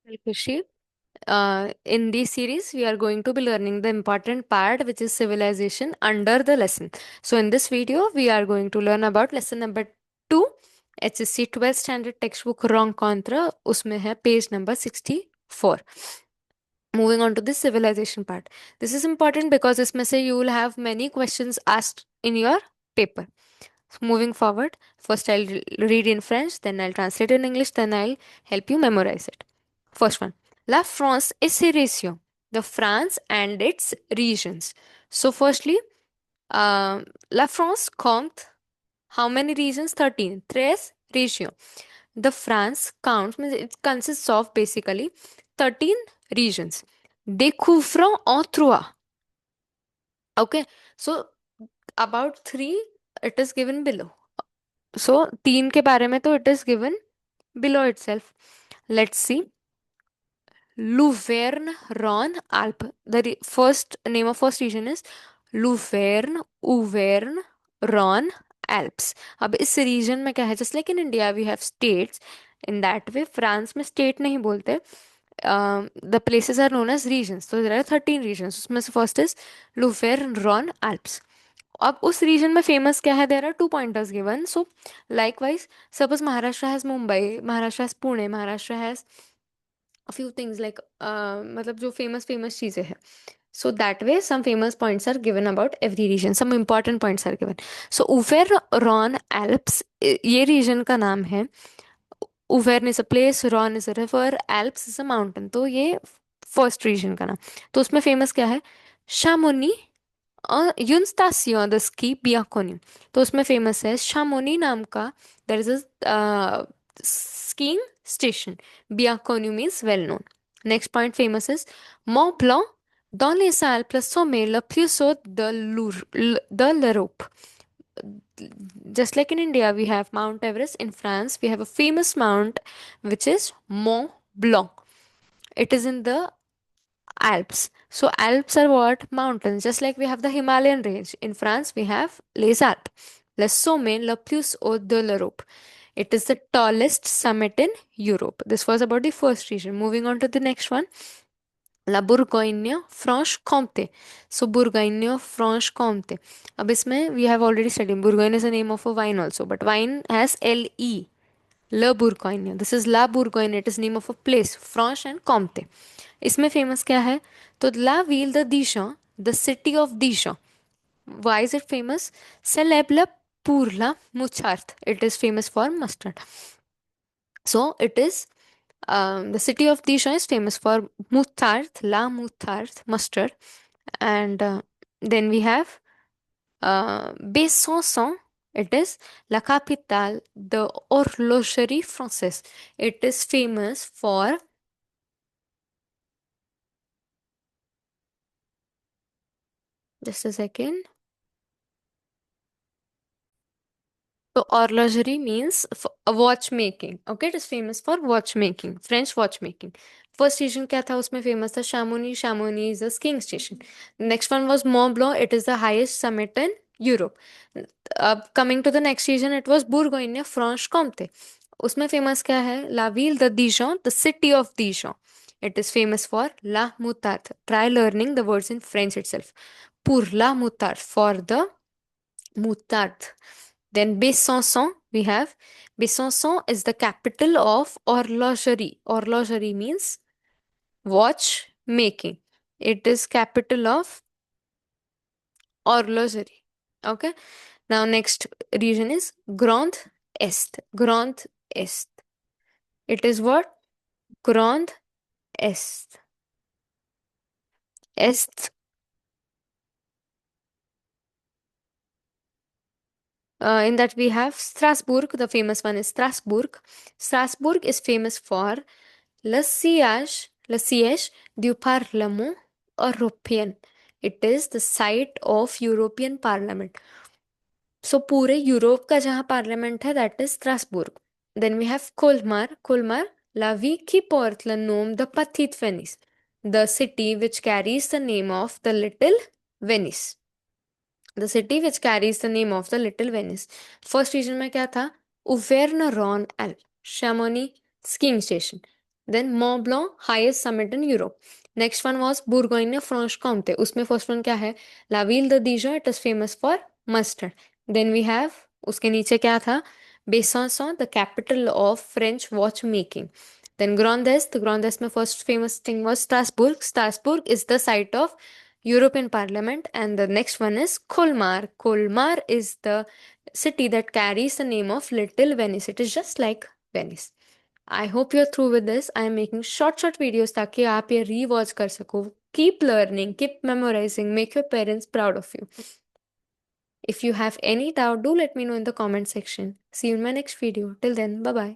Well, Kushi, in this series, we are going to be learning the important part, which is civilization under the lesson. So, in this video, we are going to learn about lesson number 2, HSC 12th standard textbook wrong contra. उसमें है page number 64. Moving on to the civilization part. This is important because इसमें से you will have many questions asked in your paper. So moving forward, first I'll read in French, then I'll translate in English, then I'll help you memorize it. First one. La France is a ratio. The France and its regions. So firstly, La France compte how many regions? 13. Tres ratio. The France counts, means it consists of basically 13 regions. Découvrons en trois. Okay, so about 3 it is given below. So 3 के बारे में तो it is given below itself. Let's see. Luverne Rhône Alpes. The first name of first region is Luverne Auvergne Rhône Alps. अब इस region में क्या है? Just like in India we have states. In that way France में state नहीं बोलते. The places are known as regions. So there are 13 regions. उसमें से first is Luverne Rhône Alps. अब उस रीजन में फेमस क्या है? There are 2 pointers given. So likewise suppose Maharashtra has Mumbai, Maharashtra has Pune, Maharashtra has few things like मतलब जो फेमस फेमस चीजें हैं. So that way some famous points are given about every region. Some important points are given. So Auvergne Alps, ये region का नाम है. Auvergne is a place, Rhône is a river, Alps is a mountain. तो ये first reason का नाम. तो उसमें फेमस क्या है? Chamonix यून स्टासियो द स्की बियाकोनी. तो उसमें फेमस है शामोनी नाम का. There is a skiing station. बियाकोनी means well known. Next point famous is Mont Blanc dans les Alpes, le sommet le plus haut de l'Europe. Just like in India, we have Mount Everest. In France, we have a famous mount which is Mont Blanc. It is in the Alps. So Alps are what? Mountains. Just like we have the Himalayan range. In France, we have Les Alpes. Le sommet le plus haut de l'Europe. It is the tallest summit in Europe. This was about the first region. Moving on to the next one. La Bourgogne-Franche-Comté. So Bourgogne-Franche-Comté. अब इसमें we have already studied. Bourgogne is the name of a wine also. But wine has L-E. Le Bourgogne. This is La Bourgogne. It is name of a place. Franche and Comté. इसमें famous क्या है? तो ला ville de Dijon, the city of Dijon. Why is it famous? Célèbre pour la moutarde. It is famous for mustard. So it is the city of Dijon is famous for moutarde, la moutarde, mustard. And then we have Besançon. It is la capitale de horlogerie française. It is famous for just a second. So horlogerie means watchmaking. Okay, it is famous for watchmaking, French watchmaking. First region क्या था? उसमें famous था Chamonix. Chamonix is a skiing station. Next one was Mont Blanc. It is the highest summit in Europe. Coming to the next region, it was Bourgogne-Franche-Comté. उसमें famous क्या है? La ville de Dijon, the city of Dijon. It is famous for la moutarde. Try learning the words in French itself. Pour la moutarde, for the moutarde. Then Besançon, we have Besançon is the capital of horlogerie. Horlogerie means watch making. It is capital of horlogerie. Okay. Now next region is Grand Est. Grand Est. It is what? Grand Est. Est. In that we have Strasbourg. The famous one is Strasbourg. Strasbourg is famous for le siège du Parlement européen. It is the site of European Parliament. So पूरे Europe का जहाँ parliament है that is Strasbourg. Then we have Colmar. Colmar, la ville qui porte le nom de Petite Venice. The city which carries the name of the Little Venice. The city which carries the name of the Little Venice. First region में क्या था? Auvergne-Rhône-Alpes. Chamonix skiing station. Then Mont Blanc, highest summit in Europe. Next one was Bourgogne Franche-Comté. उसमें first one क्या है? La Ville de Dijon, it is famous for mustard. Then we have उसके नीचे क्या था? Besançon, the capital of French watchmaking. Then Grandes, the Grandes में first famous thing was Strasbourg. Strasbourg is the site of European Parliament. And the next one is Colmar. Colmar is the city that carries the name of Little Venice. It is just like Venice. I hope you are through with this. I am making short short videos ताकि आप ये rewatch कर सको. Keep learning, keep memorising, make your parents proud of you. If you have any doubt, do let me know in the comment section. See you in my next video. Till then, bye bye.